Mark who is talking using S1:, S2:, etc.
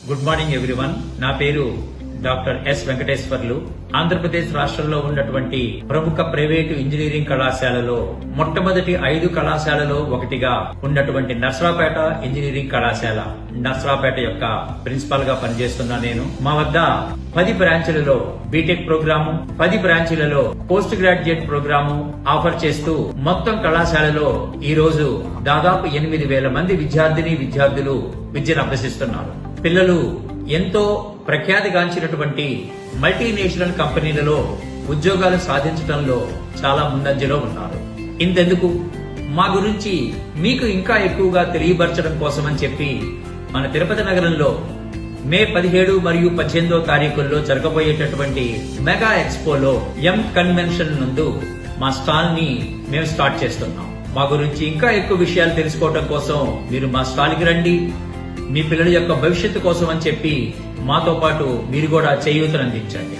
S1: Good morning everyone. నా పేరు doctor yes Venkateswarlu. Andhra Pradesh రాష్ట్రంలో ఉన్నటువంటి ప్రముఖ ప్రైవేటు ఇంజనీరింగ్ కళాశాలలో మొట్టమొదటి 5 కళాశాలలో ఒకటిగా ఉన్నటువంటి నర్సరావుపేట ఇంజనీరింగ్ కళాశాల నర్సరావుపేట యొక్క ప్రిన్సిపాల్ గా పనిచేస్తున్నా నేను. మా వద్ద 10 బ్రాంచ్లలో బీటెక్ ప్రోగ్రాము, 10 బ్రాంచ్లలో పోస్ట్ గ్రాడ్యుయేట్ ప్రోగ్రాము ఆఫర్ చేస్తూ మొత్తం కళాశాలలో ఈ రోజు దాదాపు 8,000 మంది విద్యార్థులు విద్యను అభ్యసిస్తున్నారు. పిల్లలు ఎంతో ప్రఖ్యాతిగాంచినటువంటి మల్టీనేషనల్ కంపెనీలలో ఉద్యోగాలు సాధించడంలో చాలా ముందంజలో ఉన్నారు. ఇంతెందుకు, మా గురించి మీకు ఇంకా ఎక్కువగా తెలియపరచడం కోసమని చెప్పి మన తిరుపతి నగరంలో మే 17 మరియు 18వ తారీఖుల్లో జరగబోయేటటువంటి మెగా ఎక్స్పోలో కన్వెన్షన్ నందు మా స్టాల్ ని మేము స్టార్ట్ చేస్తున్నాం. మా గురించి ఇంకా ఎక్కువ విషయాలు తెలుసుకోవడం కోసం మీరు మా స్టాల్ కి రండి. మీ పిల్లల యొక్క భవిష్యత్తు కోసం అని చెప్పి మాతో పాటు మీరు కూడా చేయూతనందించండి.